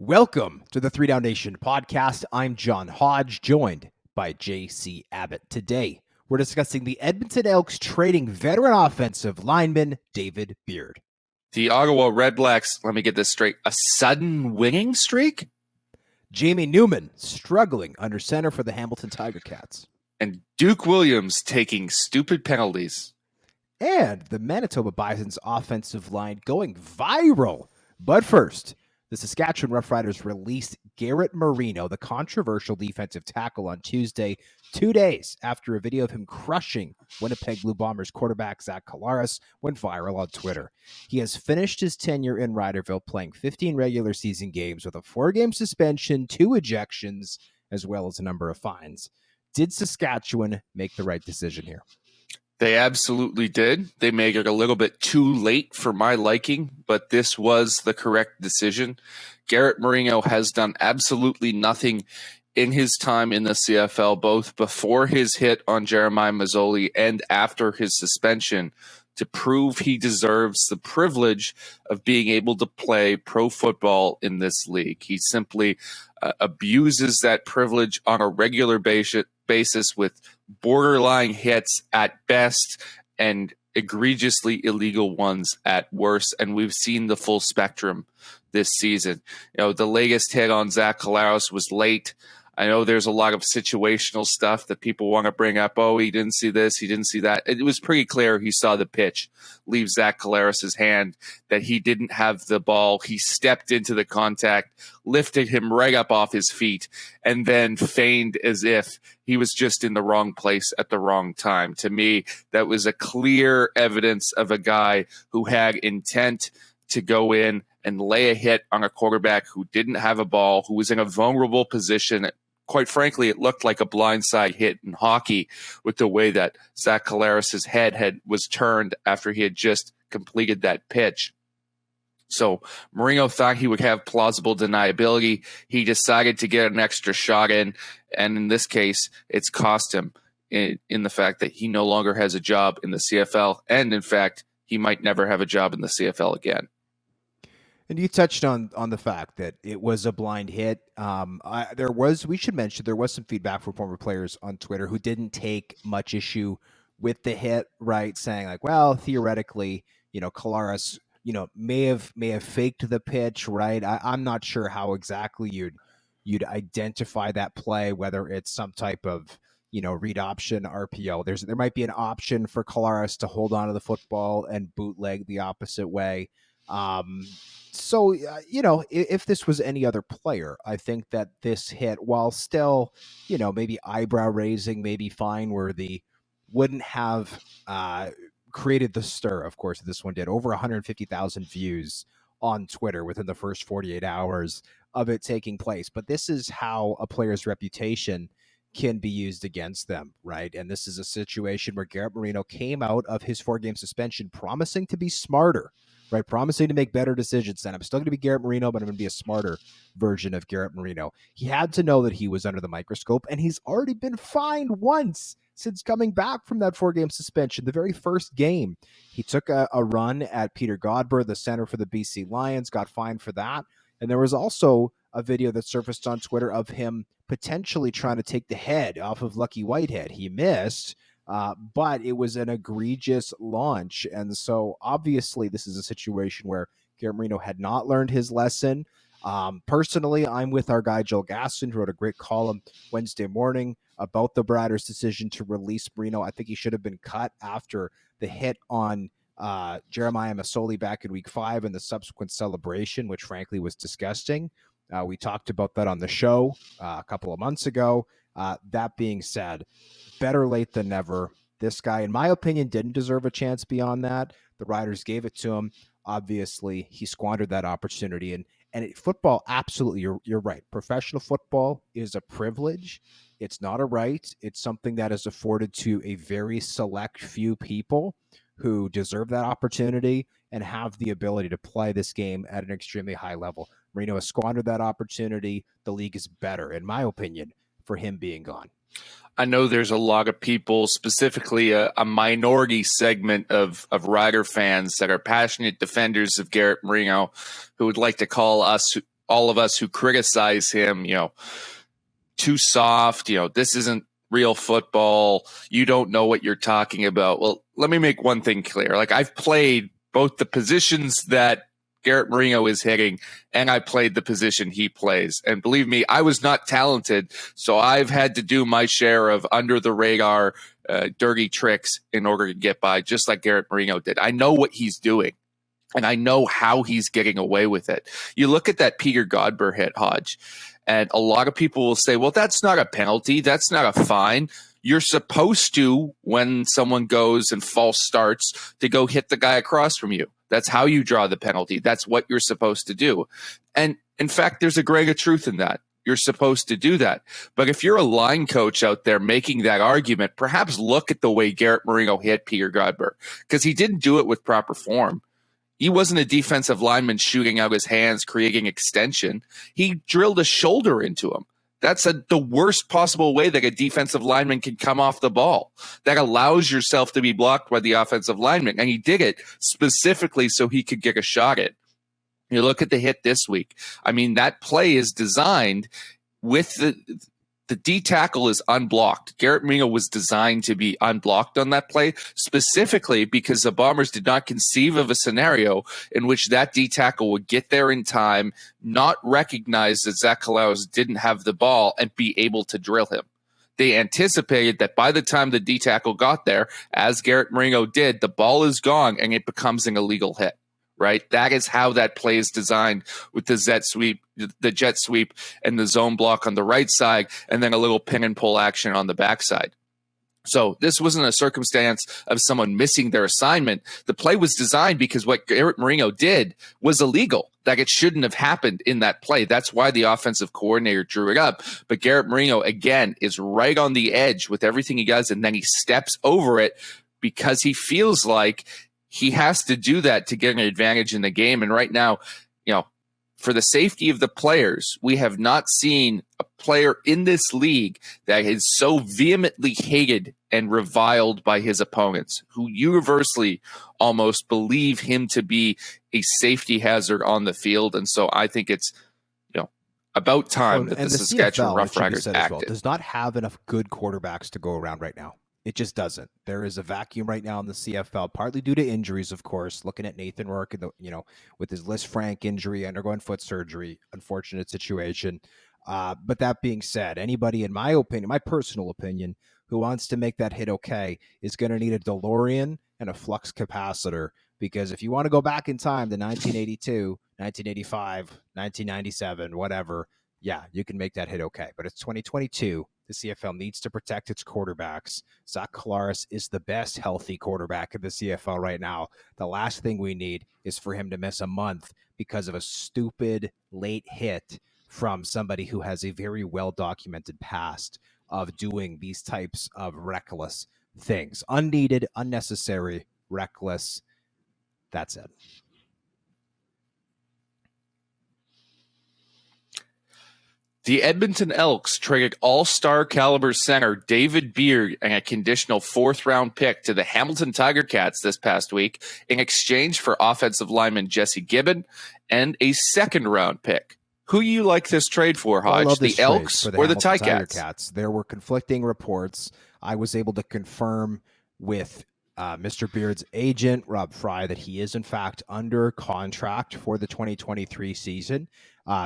Welcome to the 3 Down Nation podcast. I'm John Hodge, joined by JC Abbott. Today, we're discussing the Edmonton Elks trading veteran offensive lineman David Beard. The Ottawa Redblacks, let me get this straight, a sudden winning streak? Jamie Newman struggling under center for the Hamilton Tiger Cats. And Duke Williams taking stupid penalties. And the Manitoba Bison's offensive line going viral. But first, the Saskatchewan Roughriders released Garrett Marino, the controversial defensive tackle, on Tuesday, 2 days after a video of him crushing Winnipeg Blue Bombers quarterback Zach Collaros went viral on Twitter. He has finished his tenure in Riderville playing 15 regular season games with a 4-game suspension, 2 ejections, as well as a number of fines. Did Saskatchewan make the right decision here? They absolutely did. They made it a little bit too late for my liking, but this was the correct decision. Garrett Marino has done absolutely nothing in his time in the CFL, both before his hit on Jeremiah Mazzoli and after his suspension, to prove he deserves the privilege of being able to play pro football in this league. He simply abuses that privilege on a regular basis with borderline hits at best and egregiously illegal ones at worst. And we've seen the full spectrum this season. You know, the latest hit on Zach Collaros was late. I know there's a lot of situational stuff that people want to bring up. Oh, he didn't see this, he didn't see that. It was pretty clear he saw the pitch leave Zach Collaros' hand, that he didn't have the ball. He stepped into the contact, lifted him right up off his feet, and then feigned as if he was just in the wrong place at the wrong time. To me, that was a clear evidence of a guy who had intent to go in and lay a hit on a quarterback who didn't have a ball, who was in a vulnerable position. Quite frankly, it looked like a blindside hit in hockey with the way that Zach Collaros' head was turned after he had just completed that pitch. So Mourinho thought he would have plausible deniability. He decided to get an extra shot in, and in this case, it's cost him in the fact that he no longer has a job in the CFL, and in fact, he might never have a job in the CFL again. And you touched on the fact that it was a blind hit. We should mention, there was some feedback from former players on Twitter who didn't take much issue with the hit, right? Saying like, well, theoretically, Collaros, may have faked the pitch, right? I'm not sure how exactly you'd identify that play, whether it's some type of, read option RPO. There might be an option for Collaros to hold on to the football and bootleg the opposite way. So, if this was any other player, I think that this hit, while still, maybe eyebrow raising, maybe fine worthy, wouldn't have created the stir, of course, this one did. Over 150,000 views on Twitter within the first 48 hours of it taking place. But this is how a player's reputation can be used against them, right? And this is a situation where Garrett Marino came out of his 4-game suspension promising to be smarter, right? Promising to make better decisions. And I'm still going to be Garrett Marino, but I'm going to be a smarter version of Garrett Marino. He had to know that he was under the microscope, and he's already been fined once since coming back from that 4-game suspension. The very first game, he took a run at Peter Godber, the center for the BC Lions, got fined for that. And there was also a video that surfaced on Twitter of him potentially trying to take the head off of Lucky Whitehead. He missed, but it was an egregious launch. And so obviously this is a situation where Garrett Marino had not learned his lesson. Personally, I'm with our guy Joel Gaston, who wrote a great column Wednesday morning about the Riders' decision to release Marino. I think he should have been cut after the hit on Jeremiah Mazzoli back in week 5 and the subsequent celebration, which frankly was disgusting. We talked about that on the show a couple of months ago. That being said, better late than never. This guy, in my opinion, didn't deserve a chance beyond that. The Riders gave it to him. Obviously, he squandered that opportunity. And football, absolutely, you're right. Professional football is a privilege. It's not a right. It's something that is afforded to a very select few people who deserve that opportunity and have the ability to play this game at an extremely high level. Marino has squandered that opportunity. The league is better, in my opinion, for him being gone. I know there's a lot of people, specifically a minority segment of Rider fans that are passionate defenders of Garrett Marino, who would like to call us all of us who criticize him, too soft, this isn't real football. You don't know what you're talking about. Well, let me make one thing clear. Like, I've played both the positions that Garrett Marino is hitting, and I played the position he plays. And believe me, I was not talented, so I've had to do my share of under the radar, dirty tricks in order to get by, just like Garrett Marino did. I know what he's doing, and I know how he's getting away with it. You look at that Peter Godber hit, Hodge, and a lot of people will say, well, that's not a penalty. That's not a fine. You're supposed to, when someone goes and false starts, to go hit the guy across from you. That's how you draw the penalty. That's what you're supposed to do. And in fact, there's a grain of truth in that. You're supposed to do that. But if you're a line coach out there making that argument, perhaps look at the way Garrett Marino hit Peter Godber, because he didn't do it with proper form. He wasn't a defensive lineman shooting out his hands, creating extension. He drilled a shoulder into him. That's the worst possible way that a defensive lineman can come off the ball. That allows yourself to be blocked by the offensive lineman. And he did it specifically so he could get a shot at. You look at the hit this week. I mean, that play is designed with the D tackle is unblocked. Garrett Marino was designed to be unblocked on that play, specifically because the Bombers did not conceive of a scenario in which that D tackle would get there in time, not recognize that Zach Kalaus didn't have the ball, and be able to drill him. They anticipated that by the time the D tackle got there, as Garrett Marino did, the ball is gone and it becomes an illegal hit. Right? That is how that play is designed, with the jet sweep and the zone block on the right side, and then a little pin and pull action on the backside. So this wasn't a circumstance of someone missing their assignment. The play was designed because what Garrett Marino did was illegal, that it shouldn't have happened in that play. That's why the offensive coordinator drew it up. But Garrett Marino, again, is right on the edge with everything he does, and then he steps over it because he feels like he has to do that to get an advantage in the game. And right now, for the safety of the players, we have not seen a player in this league that is so vehemently hated and reviled by his opponents, who universally almost believe him to be a safety hazard on the field. And so I think it's, about time that the Saskatchewan Roughriders acted. Does not have enough good quarterbacks to go around right now. It just doesn't. There is a vacuum right now in the CFL, partly due to injuries, of course. Looking at Nathan Rourke, with his Liz Frank injury, undergoing foot surgery, unfortunate situation. But that being said, anybody, in my opinion, my personal opinion, who wants to make that hit okay, is going to need a DeLorean and a flux capacitor. Because if you want to go back in time to 1982, 1985, 1997, whatever, yeah, you can make that hit okay. But it's 2022. The CFL needs to protect its quarterbacks. Zach Kalaris is the best healthy quarterback in the CFL right now. The last thing we need is for him to miss a month because of a stupid late hit from somebody who has a very well-documented past of doing these types of reckless things. Unneeded, unnecessary, reckless. That's it. The Edmonton Elks traded all-star caliber center David Beard and a conditional fourth-round pick to the Hamilton Tiger Cats this past week in exchange for offensive lineman Jesse Gibbon and a second-round pick. Who you like this trade for, Hodge? The Elks or the Tiger Cats? There were conflicting reports. I was able to confirm with Mr. Beard's agent, Rob Fry, that he is in fact under contract for the 2023 season.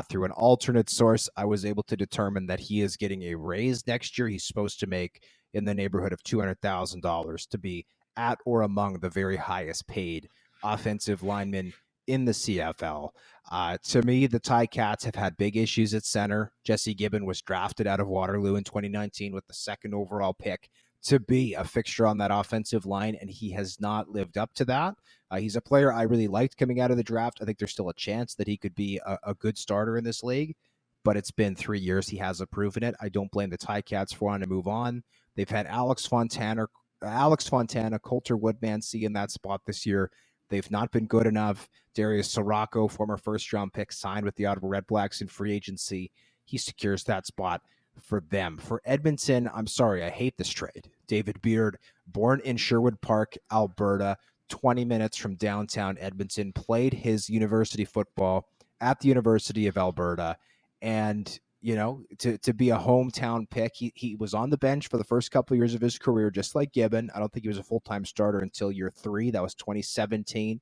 Through an alternate source, I was able to determine that he is getting a raise next year. He's supposed to make in the neighborhood of $200,000 to be at or among the very highest paid offensive linemen in the CFL. To me, the Ticats have had big issues at center. Jesse Gibbon was drafted out of Waterloo in 2019 with the second overall pick to be a fixture on that offensive line, and he has not lived up to that. He's a player I really liked coming out of the draft. I think there's still a chance that he could be a good starter in this league, but it's been 3 years. He hasn't proven it. I don't blame the Ticats for wanting to move on. They've had Alex Fontana, Coulter Woodmansee in that spot this year. They've not been good enough. Darius Sirocco, former first-round pick, signed with the Ottawa Redblacks in free agency. He secures that spot for them. For Edmonton, I'm sorry, I hate this trade. David Beard, born in Sherwood Park, Alberta, 20 minutes from downtown Edmonton, played his university football at the University of Alberta. And, you know, to be a hometown pick, he was on the bench for the first couple of years of his career, just like Gibbon. I don't think he was a full-time starter until year 3. That was 2017,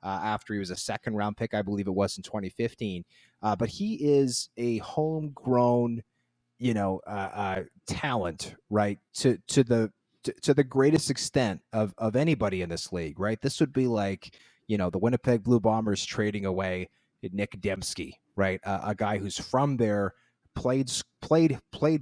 after he was a second-round pick, I believe it was, in 2015. But he is a homegrown, talent, right? To the greatest extent of anybody in this league, right? This would be like, the Winnipeg Blue Bombers trading away Nick Dembski, right? A guy who's from there, played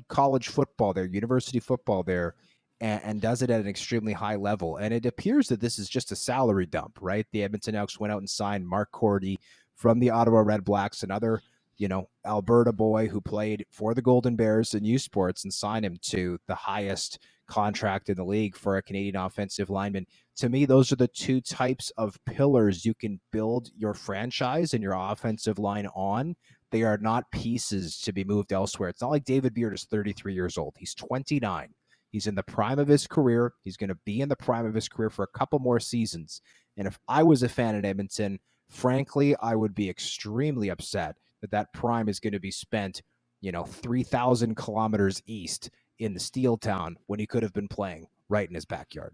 college football there, university football there, and does it at an extremely high level. And it appears that this is just a salary dump, right? The Edmonton Elks went out and signed Mark Cordy from the Ottawa Redblacks, another Alberta boy who played for the Golden Bears in U Sports, and signed him to the highest contract in the league for a Canadian offensive lineman. To me, those are the two types of pillars you can build your franchise and your offensive line on. They are not pieces to be moved elsewhere. It's not like David Beard is 33 years old. He's 29. He's in the prime of his career. He's going to be in the prime of his career for a couple more seasons. And if I was a fan at Edmonton, frankly, I would be extremely upset that prime is going to be spent, 3,000 kilometers east in the steel town when he could have been playing right in his backyard.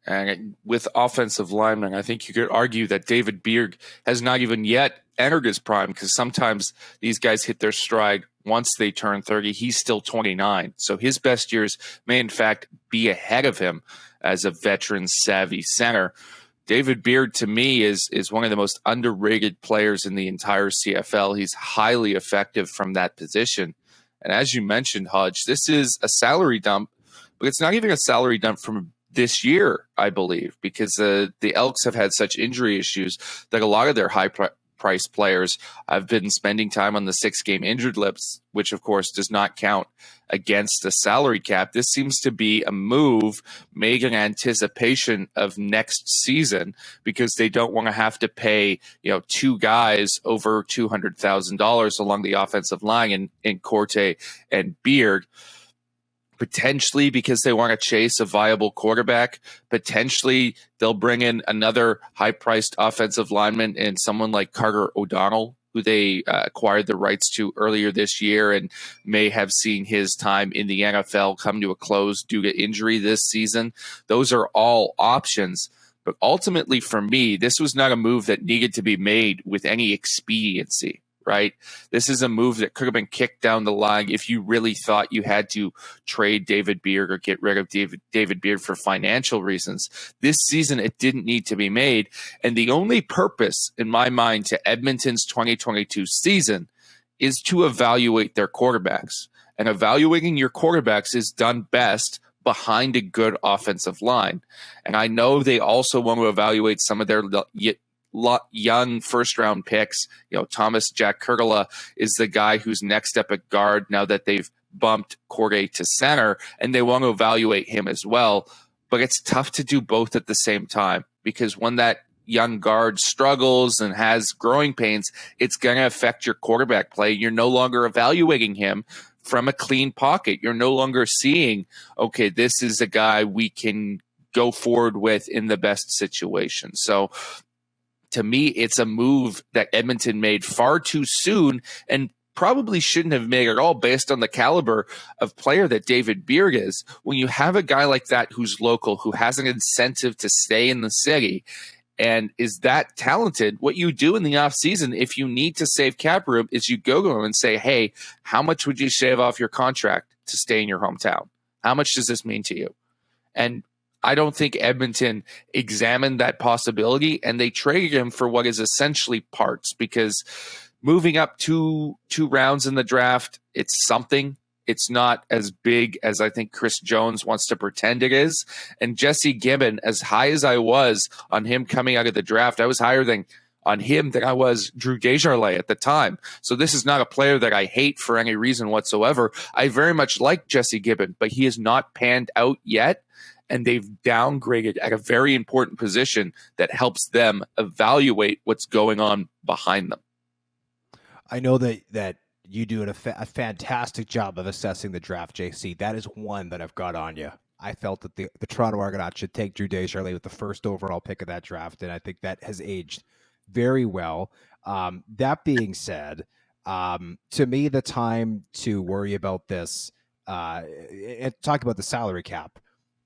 And with offensive linemen, I think you could argue that David Beard has not even yet entered his prime, because sometimes these guys hit their stride once they turn 30. He's still 29. So his best years may, in fact, be ahead of him as a veteran savvy center. David Beard, to me, is one of the most underrated players in the entire CFL. He's highly effective from that position. And as you mentioned, Hodge, this is a salary dump, but it's not even a salary dump from this year, I believe, because the Elks have had such injury issues that a lot of their high-priced players have been spending time on the 6-game injured list, which, of course, does not count against the salary cap. This seems to be a move made in anticipation of next season, because they don't want to have to pay, two guys over $200,000 along the offensive line in Corte and Beard. Potentially because they want to chase a viable quarterback. Potentially they'll bring in another high-priced offensive lineman and someone like Carter O'Donnell, who they acquired the rights to earlier this year and may have seen his time in the NFL come to a close due to injury this season. Those are all options. But ultimately, for me, this was not a move that needed to be made with any expediency. Right? This is a move that could have been kicked down the line if you really thought you had to trade David Beard or get rid of David Beard for financial reasons. This season, it didn't need to be made. And the only purpose, in my mind, to Edmonton's 2022 season is to evaluate their quarterbacks. And evaluating your quarterbacks is done best behind a good offensive line. And I know they also want to evaluate some of their young first-round picks. Thomas Jack Kurtula is the guy who's next up at guard now that they've bumped Corday to center, and they want to evaluate him as well. But it's tough to do both at the same time, because when that young guard struggles and has growing pains, it's going to affect your quarterback play. You're no longer evaluating him from a clean pocket. You're no longer seeing, okay, this is a guy we can go forward with in the best situation. So to me, it's a move that Edmonton made far too soon and probably shouldn't have made at all, based on the caliber of player that David Beard is. When you have a guy like that who's local, who has an incentive to stay in the city and is that talented, what you do in the offseason, if you need to save cap room, is you go to him and say, hey, how much would you shave off your contract to stay in your hometown? How much does this mean to you? And I don't think Edmonton examined that possibility, and they traded him for what is essentially parts, because moving up two rounds in the draft, it's something. It's not as big as I think Chris Jones wants to pretend it is. And Jesse Gibbon, as high as I was on him coming out of the draft, I was higher on him than I was Drew Desjardins at the time. So this is not a player that I hate for any reason whatsoever. I very much like Jesse Gibbon, but he has not panned out yet. And they've downgraded at a very important position that helps them evaluate what's going on behind them. I know that you do a fantastic job of assessing the draft, JC. That is one that I've got on you. I felt that the Toronto Argonauts should take Drew Desjardins with the first overall pick of that draft, and I think that has aged very well. That being said, to me, the time to worry about this and talk about the salary cap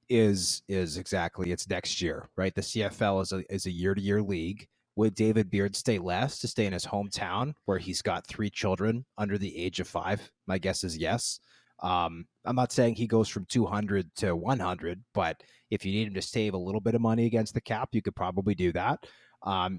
is exactly it's next year, right? The CFL is a year to year league. Would David Beard stay less to stay in his hometown where he's got 3 children under the age of 5? My guess is yes. I'm not saying he goes from 200 to 100, but if you need him to save a little bit of money against the cap, you could probably do that.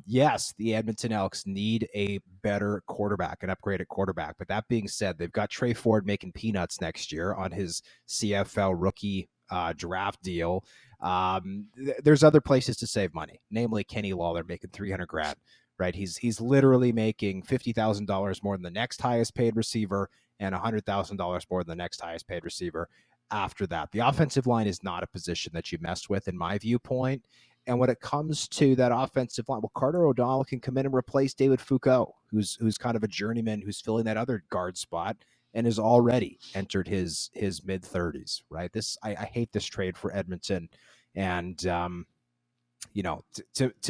Yes, the Edmonton Elks need a better quarterback, an upgraded quarterback. But that being said, they've got Trey Ford making peanuts next year on his CFL rookie draft deal. There's other places to save money, namely Kenny Lawler making 300 grand. Right, he's literally making $50,000 more than the next highest paid receiver and $100,000 more than the next highest paid receiver. After that, the offensive line is not a position that you messed with, in my viewpoint. And when it comes to that offensive line, well, Carter O'Donnell can come in and replace David Foucault, who's kind of a journeyman who's filling that other guard spot and has already entered his mid 30s. Right, I hate this trade for Edmonton, and to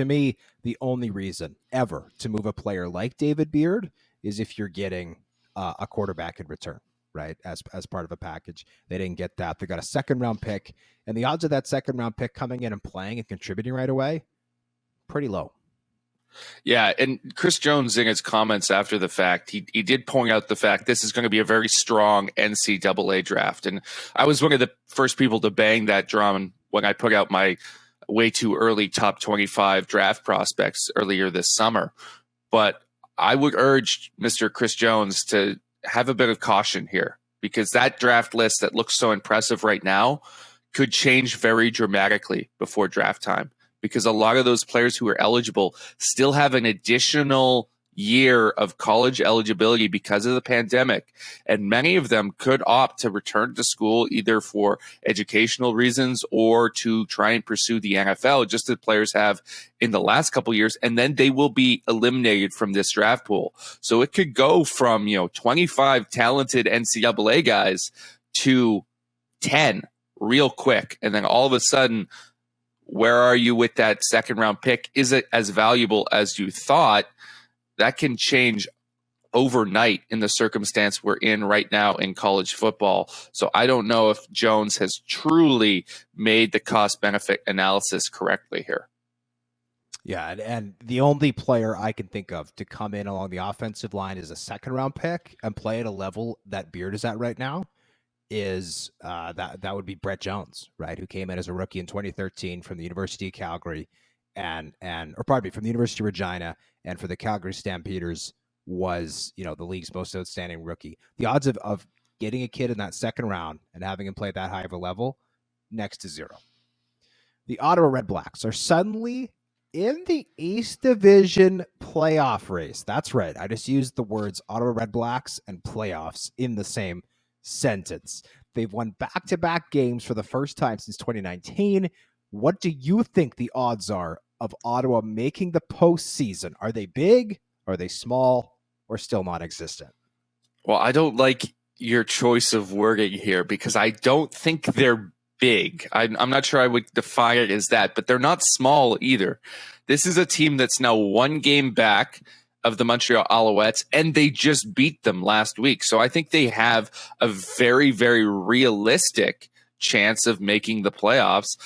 me, the only reason ever to move a player like David Beard is if you're getting a quarterback in return, right? As part of a package. They didn't get that. They got a 2nd-round pick, and the odds of that 2nd-round pick coming in and playing and contributing right away, pretty low. Yeah, and Chris Jones, in his comments after the fact, he did point out the fact this is going to be a very strong NCAA draft. And I was one of the first people to bang that drum when I put out my way too early top 25 draft prospects earlier this summer. But I would urge Mr. Chris Jones to have a bit of caution here, because that draft list that looks so impressive right now could change very dramatically before draft time, because a lot of those players who are eligible still have an additional year of college eligibility because of the pandemic. And many of them could opt to return to school either for educational reasons or to try and pursue the NFL, just as players have in the last couple of years. And then they will be eliminated from this draft pool. So it could go from, 25 talented NCAA guys to 10 real quick. And then all of a sudden, where are you with that 2nd-round pick? Is it as valuable as you thought? That can change overnight in the circumstance we're in right now in college football. So I don't know if Jones has truly made the cost-benefit analysis correctly here. Yeah, and the only player I can think of to come in along the offensive line is a 2nd-round pick and play at a level that Beard is at right now is that would be Brett Jones, right? Who came in as a rookie in 2013 from the University of Calgary from the University of Regina, and for the Calgary Stampeders was, the league's most outstanding rookie. The odds of getting a kid in that 2nd round and having him play that high of a level, next to zero. The Ottawa Redblacks are suddenly in the East Division playoff race. That's right. I just used the words Ottawa Redblacks and playoffs in the same sentence. They've won back-to-back games for the first time since 2019. What do you think the odds are of Ottawa making the postseason? Are they big? Are they small? Or still non-existent? Well, I don't like your choice of wording here, because I don't think they're big. I'm not sure I would define it as that, but they're not small either. This is a team that's now 1 game back of the Montreal Alouettes, and they just beat them last week. So I think they have a very, very realistic chance of making the playoffs.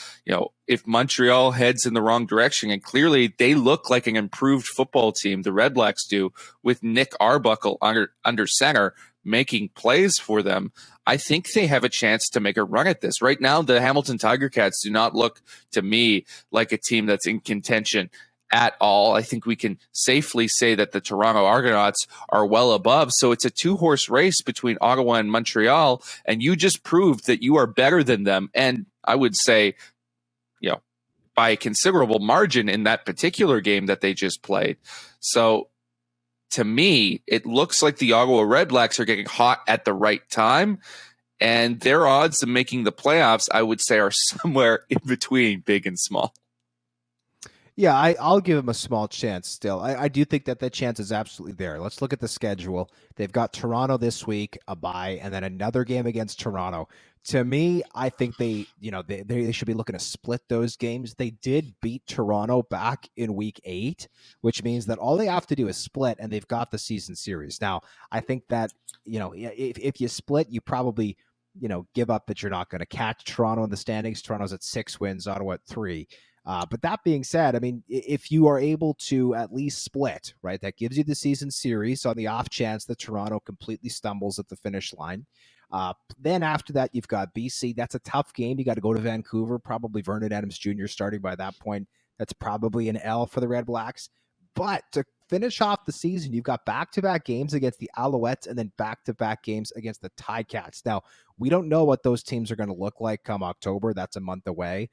If Montreal heads in the wrong direction, and clearly they look like an improved football team, the Redblacks do, with Nick Arbuckle under center making plays for them, I think they have a chance to make a run at this. Right now, the Hamilton Tiger Cats do not look to me like a team that's in contention at all. I think we can safely say that the Toronto Argonauts are well above. So it's a 2-horse race between Ottawa and Montreal, and you just proved that you are better than them. And I would say, by a considerable margin in that particular game that they just played. So to me, it looks like the Ottawa Redblacks are getting hot at the right time, and their odds of making the playoffs, I would say, are somewhere in between big and small. Yeah, I'll give him a small chance still. I do think that chance is absolutely there. Let's look at the schedule. They've got Toronto this week, a bye, and then another game against Toronto. To me, I think they should be looking to split those games. They did beat Toronto back in week 8, which means that all they have to do is split, and they've got the season series. Now, I think that, if you split, you probably, give up that you're not going to catch Toronto in the standings. Toronto's at 6 wins, Ottawa at 3. But that being said, I mean, if you are able to at least split, right, that gives you the season series on the off chance that Toronto completely stumbles at the finish line. Then after that, you've got BC. That's a tough game. You got to go to Vancouver. Probably Vernon Adams Jr. starting by that point. That's probably an L for the Redblacks. But to finish off the season, you've got back-to-back games against the Alouettes and then back-to-back games against the Ticats. Now, we don't know what those teams are going to look like come October. That's a month away.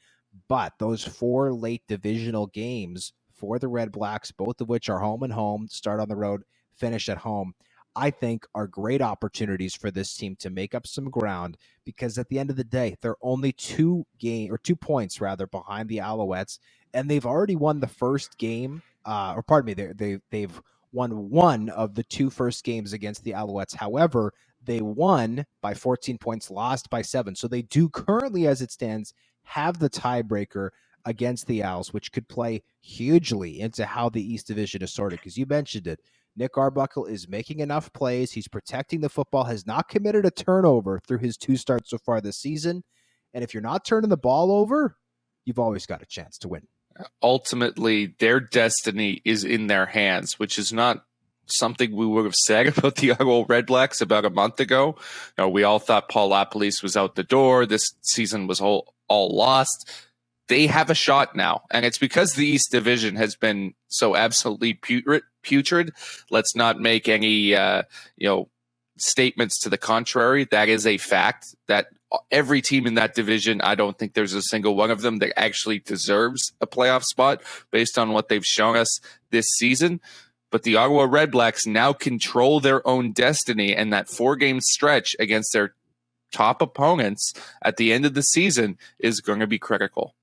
But those 4 late divisional games for the Redblacks, both of which are home and home, start on the road, finish at home, I think are great opportunities for this team to make up some ground, because at the end of the day, they're only 2 points rather behind the Alouettes, and they've already won the first game. Or pardon me, they've won one of the 2 first games against the Alouettes. However, they won by 14 points, lost by 7. So they do currently, as it stands, have the tiebreaker against the Owls, which could play hugely into how the East Division is sorted. Because you mentioned it, Nick Arbuckle is making enough plays. He's protecting the football, has not committed a turnover through his 2 starts so far this season. And if you're not turning the ball over, you've always got a chance to win. Ultimately, their destiny is in their hands, which is not something we would have said about the Ottawa Redblacks about a month ago. We all thought Paul LaPolice was out the door. This season was all lost. They have a shot now, and it's because the East Division has been so absolutely putrid. Let's not make any statements to the contrary. That is a fact that every team in that division, I don't think there's a single one of them that actually deserves a playoff spot based on what they've shown us this season. But the Ottawa Redblacks now control their own destiny, and that 4-game stretch against their top opponents at the end of the season is going to be critical.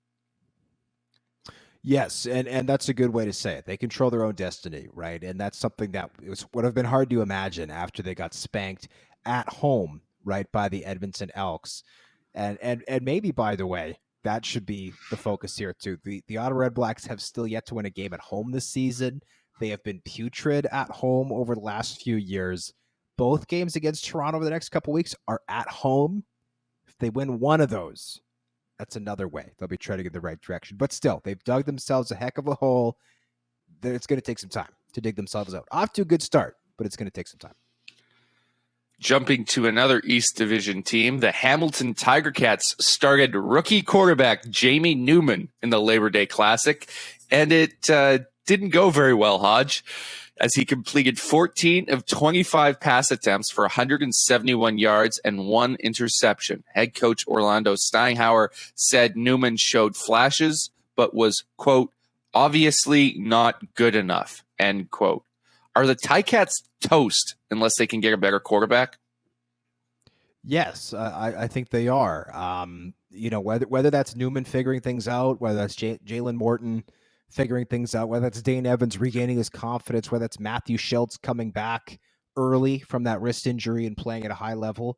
Yes, and that's a good way to say it. They control their own destiny, right? And that's something that would have been hard to imagine after they got spanked at home, right, by the Edmonton Elks. And maybe, by the way, that should be the focus here too. The Ottawa Redblacks have still yet to win a game at home this season. They have been putrid at home over the last few years. Both games against Toronto over the next couple of weeks are at home. If they win one of those, that's another way they'll be treading in the right direction. But still, they've dug themselves a heck of a hole. It's going to take some time to dig themselves out. Off to a good start, but it's going to take some time. Jumping to another East Division team, the Hamilton Tiger Cats started rookie quarterback Jamie Newman in the Labor Day Classic, and it didn't go very well, Hodge, as he completed 14 of 25 pass attempts for 171 yards and 1 interception. Head coach Orlando Steinhauer said Newman showed flashes, but was, quote, obviously not good enough, end quote. Are the Ticats toast unless they can get a better quarterback? Yes, I think they are. Whether that's Newman figuring things out, whether that's Jalen Morton figuring things out, whether that's Dane Evans regaining his confidence, whether that's Matthew Schultz coming back early from that wrist injury and playing at a high level,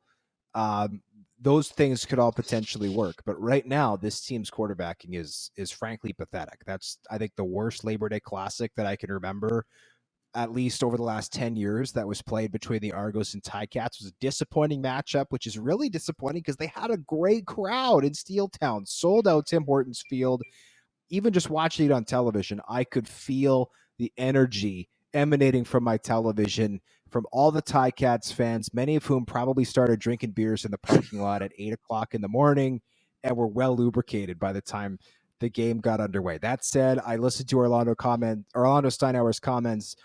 those things could all potentially work. But right now, this team's quarterbacking is frankly pathetic. That's, I think, the worst Labor Day Classic that I can remember, at least over the last 10 years, that was played between the Argos and Ticats. It was a disappointing matchup, which is really disappointing because they had a great crowd in Steeltown, sold out Tim Hortons Field. Even just watching it on television, I could feel the energy emanating from my television from all the Ticats fans, many of whom probably started drinking beers in the parking lot at 8 o'clock in the morning and were well lubricated by the time the game got underway. That said, I listened to Orlando Steinhauer's comments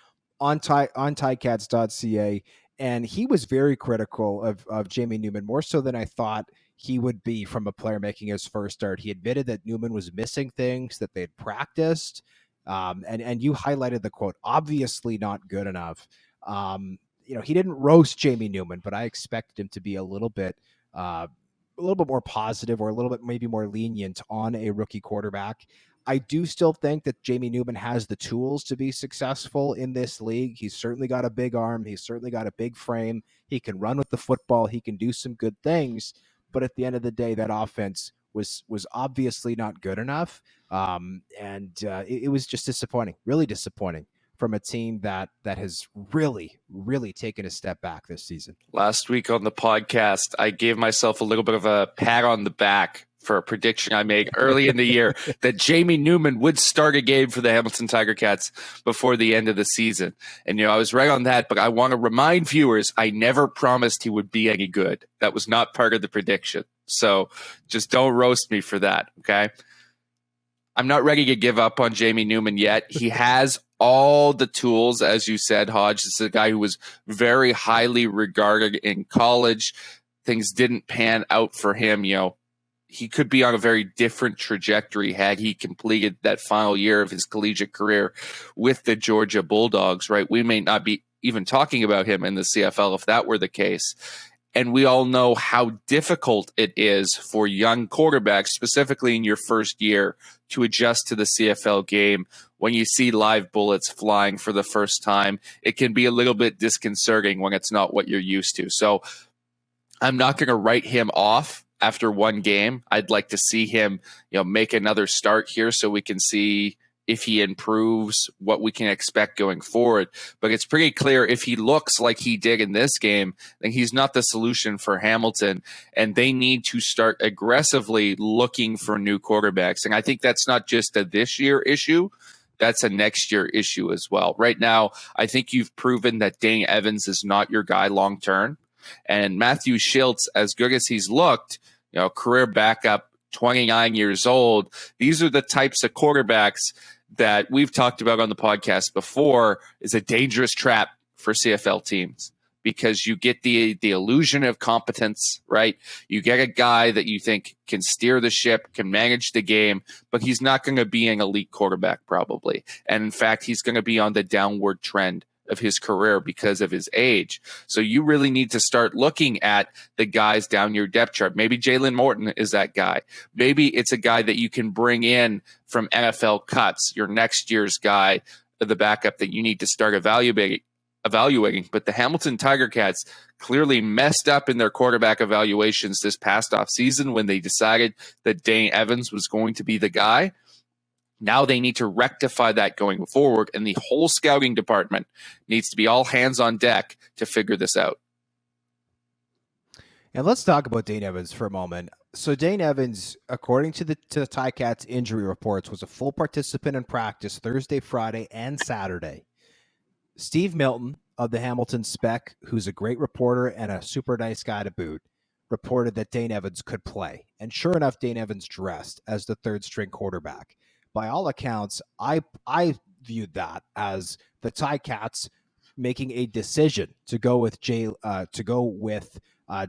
on Ticats.ca, and he was very critical of Jamie Newman, more so than I thought he would be from a player making his first start. He admitted that Newman was missing things that they'd practiced. And you highlighted the quote, obviously not good enough. He didn't roast Jamie Newman, but I expected him to be a little bit more positive, or a little bit maybe more lenient on a rookie quarterback. I do still think that Jamie Newman has the tools to be successful in this league. He's certainly got a big arm. He's certainly got a big frame. He can run with the football. He can do some good things. But at the end of the day, that offense was obviously not good enough. It was just disappointing, really disappointing from a team that has really, really taken a step back this season. Last week on the podcast, I gave myself a little bit of a pat on the back for a prediction I made early in the year that Jamie Newman would start a game for the Hamilton Tiger Cats before the end of the season. And, I was right on that, but I want to remind viewers, I never promised he would be any good. That was not part of the prediction. So just don't roast me for that, okay? I'm not ready to give up on Jamie Newman yet. He has all the tools, as you said, Hodge. This is a guy who was very highly regarded in college. Things didn't pan out for him, He could be on a very different trajectory had he completed that final year of his collegiate career with the Georgia Bulldogs, right? We may not be even talking about him in the CFL if that were the case. And we all know how difficult it is for young quarterbacks, specifically in your first year, to adjust to the CFL game. When you see live bullets flying for the first time, it can be a little bit disconcerting when it's not what you're used to. So I'm not going to write him off after one game. I'd like to see him, make another start here so we can see if he improves, what we can expect going forward. But it's pretty clear if he looks like he did in this game, then he's not the solution for Hamilton, and they need to start aggressively looking for new quarterbacks. And I think that's not just a this year issue. That's a next year issue as well. Right now, I think you've proven that Dane Evans is not your guy long term. And Matthew Schiltz, as good as he's looked, career backup, 29 years old, these are the types of quarterbacks that we've talked about on the podcast before is a dangerous trap for CFL teams because you get the illusion of competence, right? You get a guy that you think can steer the ship, can manage the game, but he's not going to be an elite quarterback probably. And in fact, he's going to be on the downward trend of his career because of his age. So you really need to start looking at the guys down your depth chart. Maybe Jalen Morton is that guy. Maybe it's a guy that you can bring in from NFL cuts, your next year's guy, the backup that you need to start evaluating. But the Hamilton Tiger Cats clearly messed up in their quarterback evaluations this past offseason when they decided that Dane Evans was going to be the guy. Now they need to rectify that going forward, and the whole scouting department needs to be all hands on deck to figure this out. And let's talk about Dane Evans for a moment. So Dane Evans, according to the Ticats injury reports, was a full participant in practice Thursday, Friday, and Saturday. Steve Milton of the Hamilton Spec, who's a great reporter and a super nice guy to boot, reported that Dane Evans could play. And sure enough, Dane Evans dressed as the third string quarterback. By all accounts, I viewed that as the Ticats making a decision to go with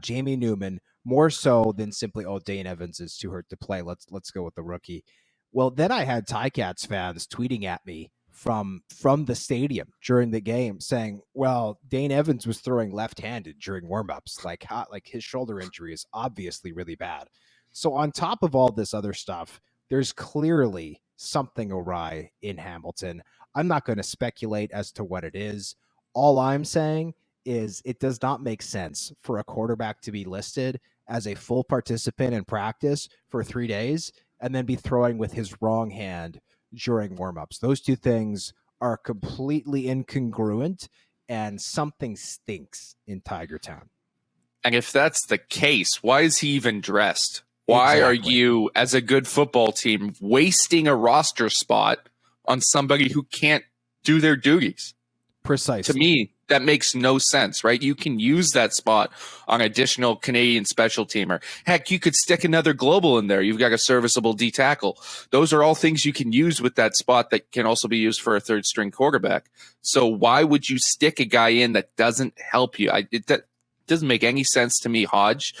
Jamie Newman more so than simply, Dane Evans is too hurt to play. Let's go with the rookie. Well, then I had Ticats fans tweeting at me from the stadium during the game saying, well, Dane Evans was throwing left-handed during warmups. Like his shoulder injury is obviously really bad. So on top of all this other stuff, there's clearly something awry in Hamilton. I'm not going to speculate as to what it is. All I'm saying is it does not make sense for a quarterback to be listed as a full participant in practice for 3 days and then be throwing with his wrong hand during warmups. Those two things are completely incongruent, and something stinks in Tiger Town. And if that's the case, why is he even dressed? Why are you, as a good football team, wasting a roster spot on somebody who can't do their duties? Precisely. To me, that makes no sense, right? You can use that spot on additional Canadian special teamer. Heck, you could stick another global in there. You've got a serviceable D tackle. Those are all things you can use with that spot that can also be used for a third string quarterback. So why would you stick a guy in that doesn't help you? That doesn't make any sense to me, Hodge.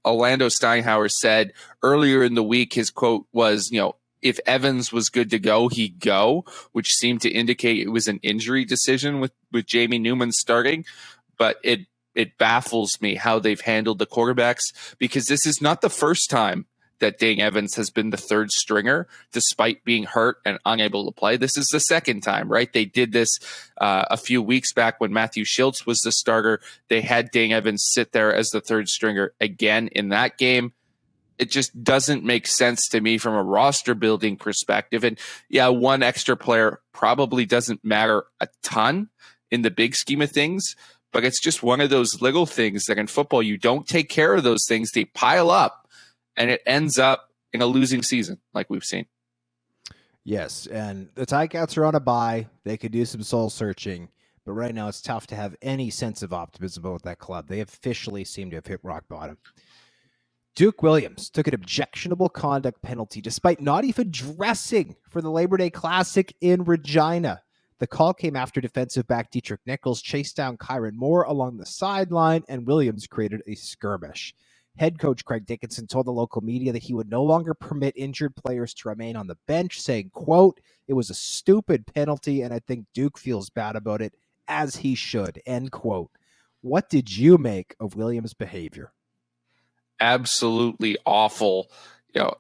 Orlando Steinhauer said earlier in the week, his quote was, if Evans was good to go, he'd go, which seemed to indicate it was an injury decision with Jamie Newman starting. But it baffles me how they've handled the quarterbacks, because this is not the first time that Dane Evans has been the third stringer despite being hurt and unable to play. This is the second time, right? They did this a few weeks back when Matthew Schultz was the starter. They had Dane Evans sit there as the third stringer again in that game. It just doesn't make sense to me from a roster building perspective. And yeah, one extra player probably doesn't matter a ton in the big scheme of things, but it's just one of those little things that in football, you don't take care of those things. They pile up and it ends up in a losing season like we've seen. Yes, and the Ticats are on a bye. They could do some soul searching, but right now it's tough to have any sense of optimism about that club. They officially seem to have hit rock bottom. Duke Williams took an objectionable conduct penalty despite not even dressing for the Labor Day Classic in Regina. The call came after defensive back Dietrich Nichols chased down Kyron Moore along the sideline, and Williams created a skirmish. Head coach Craig Dickinson told the local media that he would no longer permit injured players to remain on the bench, saying, quote, "It was a stupid penalty, and I think Duke feels bad about it, as he should," end quote. What did you make of Williams' behavior? Absolutely awful.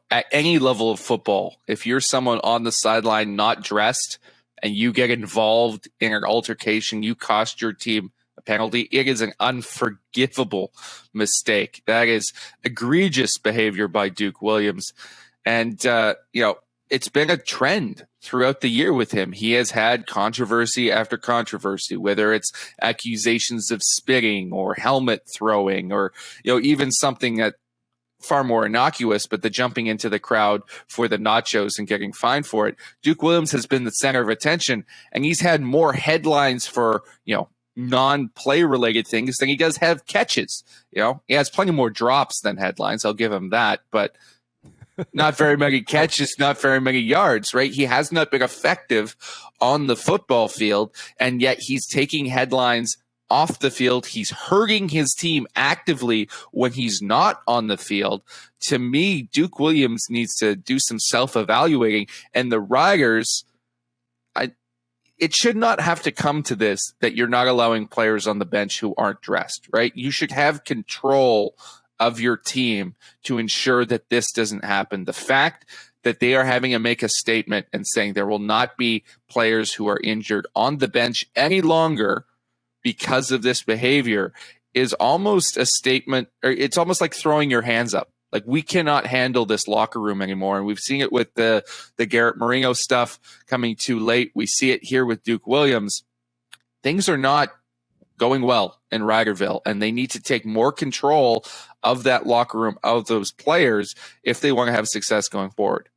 At any level of football, if you're someone on the sideline not dressed and you get involved in an altercation, you cost your team a penalty. It is an unforgivable mistake. That is egregious behavior by Duke Williams. And, it's been a trend throughout the year with him. He has had controversy after controversy, whether it's accusations of spitting or helmet throwing or, even something that far more innocuous, but the jumping into the crowd for the nachos and getting fined for it. Duke Williams has been the center of attention, and he's had more headlines for, non-play related things than he does have catches. He has plenty more drops than headlines. I'll give him that, but not very many catches, not very many yards, right? He has not been effective on the football field, and yet he's taking headlines off the field. He's hurting his team actively when he's not on the field. To me, Duke Williams needs to do some self-evaluating, and the Riders, it should not have to come to this, that you're not allowing players on the bench who aren't dressed, right? You should have control of your team to ensure that this doesn't happen. The fact that they are having to make a statement and saying there will not be players who are injured on the bench any longer because of this behavior is almost a statement, or it's almost like throwing your hands up. Like, we cannot handle this locker room anymore. And we've seen it with the Garrett Marino stuff coming too late. We see it here with Duke Williams. Things are not going well in Riderville, and they need to take more control of that locker room, of those players, if they want to have success going forward.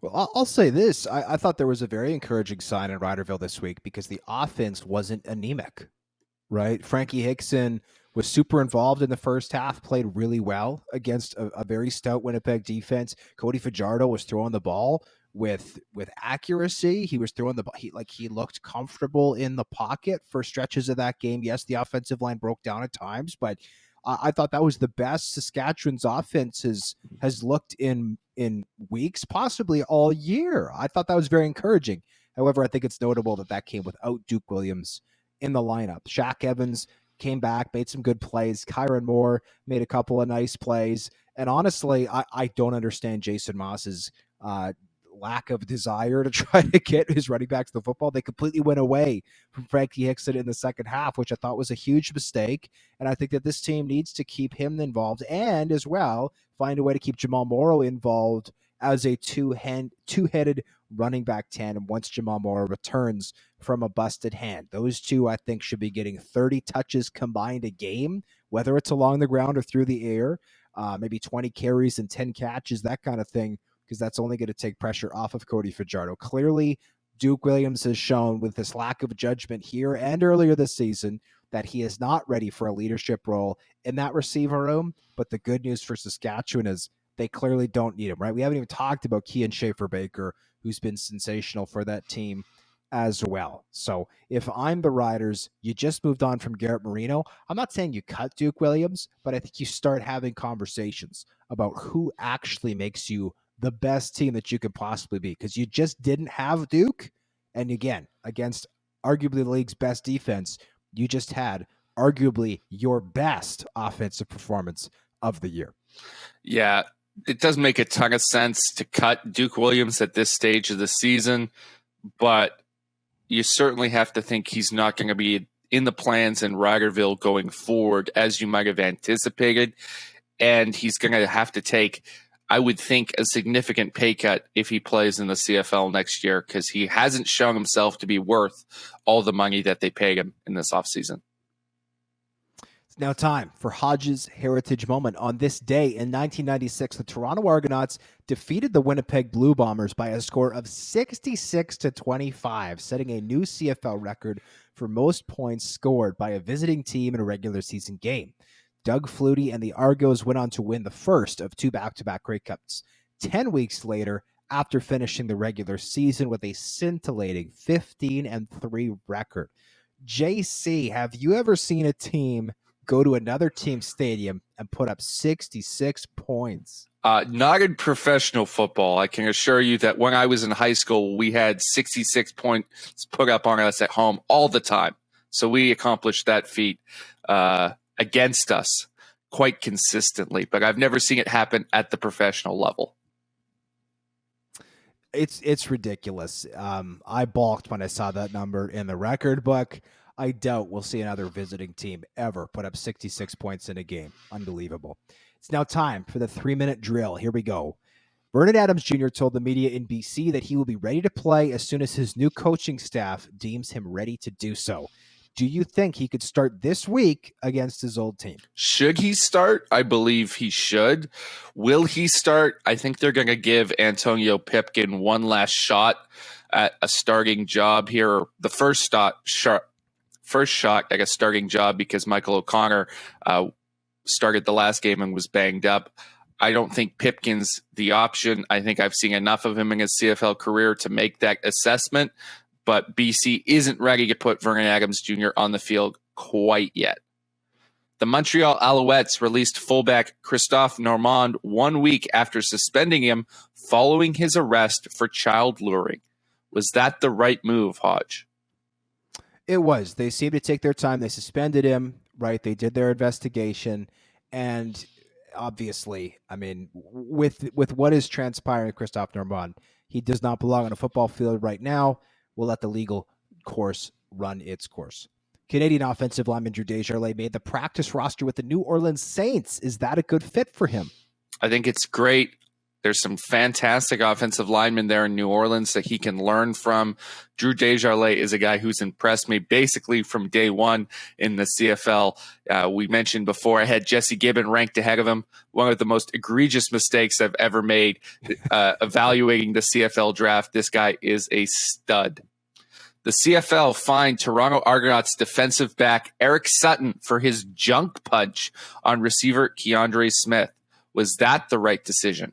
Well, I'll say this. I thought there was a very encouraging sign in Riderville this week because the offense wasn't anemic, right? Frankie Hickson was super involved in the first half, played really well against a very stout Winnipeg defense. Cody Fajardo was throwing the ball with accuracy. He was throwing the ball. He looked comfortable in the pocket for stretches of that game. Yes, the offensive line broke down at times, but I thought that was the best Saskatchewan's offense has looked in weeks, possibly all year. I thought that was very encouraging. However, I think it's notable that came without Duke Williams in the lineup. Shaq Evans came back, made some good plays. Kyron Moore made a couple of nice plays. And honestly, I don't understand Jason Moss's lack of desire to try to get his running backs the football. They completely went away from Frankie Hickson in the second half, which I thought was a huge mistake. And I think that this team needs to keep him involved and as well find a way to keep Jamal Morrow involved as a two-headed running back tandem once Jamal Morrow returns from a busted hand. Those two, I think, should be getting 30 touches combined a game, whether it's along the ground or through the air, maybe 20 carries and 10 catches, that kind of thing, because that's only going to take pressure off of Cody Fajardo. Clearly, Duke Williams has shown with this lack of judgment here and earlier this season that he is not ready for a leadership role in that receiver room. But the good news for Saskatchewan is they clearly don't need him, right? We haven't even talked about Kean Schaefer-Baker, who's been sensational for that team as well. So if I'm the Riders, you just moved on from Garrett Marino. I'm not saying you cut Duke Williams, but I think you start having conversations about who actually makes you the best team that you could possibly be, because you just didn't have Duke. And again, against arguably the league's best defense, you just had arguably your best offensive performance of the year. Yeah, It does make a ton of sense to cut Duke Williams at this stage of the season, but you certainly have to think he's not going to be in the plans in Riderville going forward as you might have anticipated. And he's going to have to take, I would think, a significant pay cut if he plays in the CFL next year, because he hasn't shown himself to be worth all the money that they paid him in this offseason. It's now time for Hodges' heritage moment. On this day in 1996, the Toronto Argonauts defeated the Winnipeg Blue Bombers by a score of 66-25, setting a new CFL record for most points scored by a visiting team in a regular season game. Doug Flutie and the Argos went on to win the first of two back-to-back Grey Cups 10 weeks later, after finishing the regular season with a scintillating 15-3 record. JC, have you ever seen a team go to another team's stadium and put up 66 points? Not in professional football. I can assure you that when I was in high school, we had 66 points put up on us at home all the time. So we accomplished that feat against us quite consistently, but I've never seen it happen at the professional level. It's ridiculous. I balked when I saw that number in the record book. I doubt we'll see another visiting team ever put up 66 points in a game. Unbelievable. It's now time for the 3-minute drill. Here we go. Vernon Adams Jr. told the media in BC that he will be ready to play as soon as his new coaching staff deems him ready to do so. Do you think he could start this week against his old team? Should he start? I believe he should. Will he start? I think they're going to give Antonio Pipkin one last shot at a starting job here. The first shot at a starting job, because Michael O'Connor started the last game and was banged up. I don't think Pipkin's the option. I think I've seen enough of him in his CFL career to make that assessment. But BC isn't ready to put Vernon Adams Jr. on the field quite yet. The Montreal Alouettes released fullback Christophe Normand 1 week after suspending him following his arrest for child luring. Was that the right move, Hodge? It was. They seemed to take their time. They suspended him, right? They did their investigation. And obviously, I mean, with what is transpiring with Christophe Normand, he does not belong on a football field right now. We'll let the legal course run its course. Canadian offensive lineman Drew Desjardins made the practice roster with the New Orleans Saints. Is that a good fit for him? I think it's great. There's some fantastic offensive linemen there in New Orleans that he can learn from. Drew Desjardins is a guy who's impressed me basically from day one in the CFL. We mentioned before I had Jesse Gibbon ranked ahead of him. One of the most egregious mistakes I've ever made evaluating the CFL draft. This guy is a stud. The CFL fined Toronto Argonauts defensive back Eric Sutton for his junk punch on receiver Keandre Smith. Was that the right decision?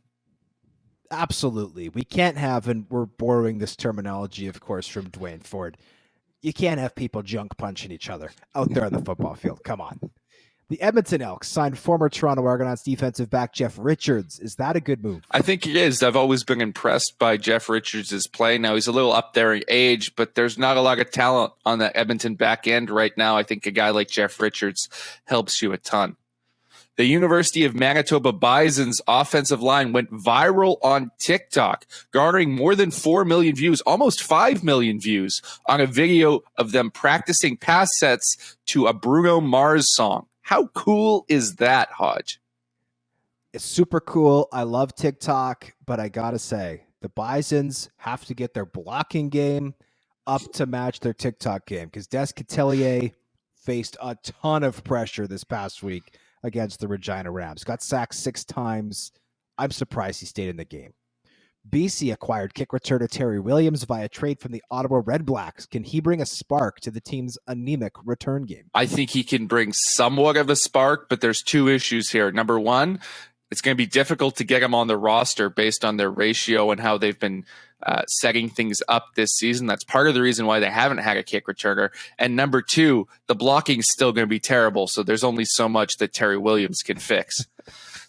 Absolutely. We can't have, and we're borrowing this terminology, of course, from Dwayne Ford. You can't have people junk punching each other out there on the football field. Come on. The Edmonton Elks signed former Toronto Argonauts defensive back Jeff Richards. Is that a good move? I think it is. I've always been impressed by Jeff Richards' play. Now, he's a little up there in age, but there's not a lot of talent on the Edmonton back end right now. I think a guy like Jeff Richards helps you a ton. The University of Manitoba Bison's offensive line went viral on TikTok, garnering more than 4 million views, almost 5 million views, on a video of them practicing pass sets to a Bruno Mars song. How cool is that, Hodge? It's super cool. I love TikTok, but I got to say, the Bisons have to get their blocking game up to match their TikTok game, because Des Catelier faced a ton of pressure this past week against the Regina Rams. Got sacked 6 times. I'm surprised he stayed in the game. BC acquired kick returner Terry Williams via trade from the Ottawa Redblacks. Can he bring a spark to the team's anemic return game? I think he can bring somewhat of a spark, but there's 2 issues here. Number one, it's going to be difficult to get him on the roster based on their ratio and how they've been setting things up this season. That's part of the reason why they haven't had a kick returner. And number 2, the blocking's still going to be terrible, so there's only so much that Terry Williams can fix.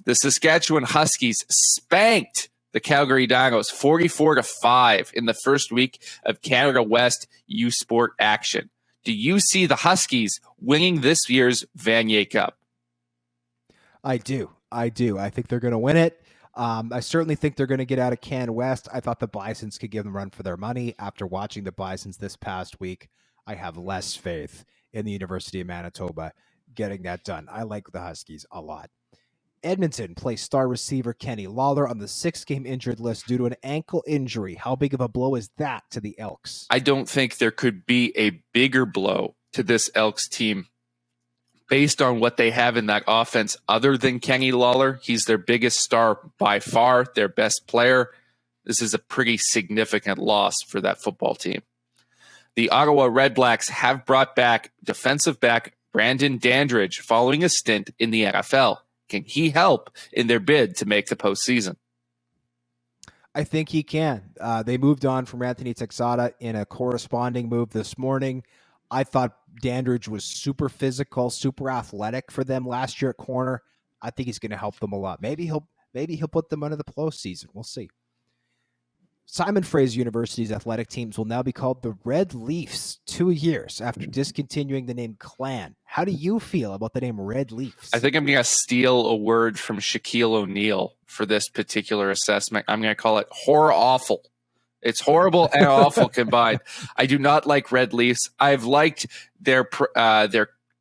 The Saskatchewan Huskies spanked the Calgary Dinos 44-5 in the first week of Canada West U Sport action. Do you see the Huskies winning this year's Vanier Cup? I do. I think they're going to win it. I certainly think they're going to get out of Can West. I thought the Bisons could give them a run for their money. After watching the Bisons this past week, I have less faith in the University of Manitoba getting that done. I like the Huskies a lot. Edmonton placed star receiver Kenny Lawler on the 6-game injured list due to an ankle injury. How big of a blow is that to the Elks? I don't think there could be a bigger blow to this Elks team based on what they have in that offense other than Kenny Lawler. He's their biggest star by far, their best player. This is a pretty significant loss for that football team. The Ottawa Redblacks have brought back defensive back Brandon Dandridge following a stint in the NFL. Can he help in their bid to make the postseason? I think he can. They moved on from Anthony Texada in a corresponding move this morning. I thought Dandridge was super physical, super athletic for them last year at corner. I think he's going to help them a lot. Maybe he'll put them under the postseason. We'll see. Simon Fraser University's athletic teams will now be called the Red Leafs 2 years after discontinuing the name Clan. How do you feel about the name Red Leafs? I think I'm going to steal a word from Shaquille O'Neal for this particular assessment. I'm going to call it horror awful. It's horrible and awful combined. I do not like Red Leafs. I've liked their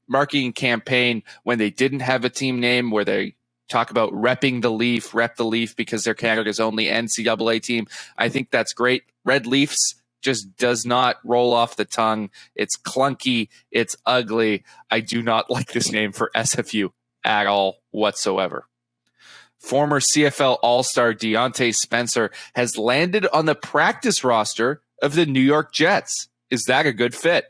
marketing campaign when they didn't have a team name, where they talk about repping the Leaf, rep the Leaf because they're Canada's only NCAA team. I think that's great. Red Leafs just does not roll off the tongue. It's clunky. It's ugly. I do not like this name for SFU at all whatsoever. Former CFL All-Star Deontay Spencer has landed on the practice roster of the New York Jets. Is that a good fit?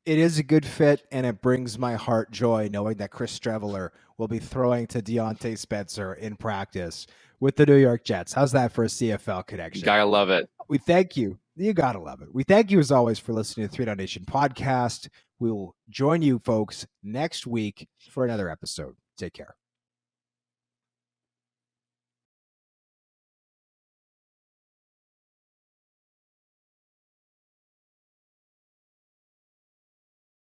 It is a good fit, and it brings my heart joy knowing that Chris Streveler will be throwing to Deontay Spencer in practice with the New York Jets. How's that for a CFL connection? You gotta love it. We thank you. You gotta love it. We thank you as always for listening to the 3 Down Nation podcast. We will join you folks next week for another episode. Take care.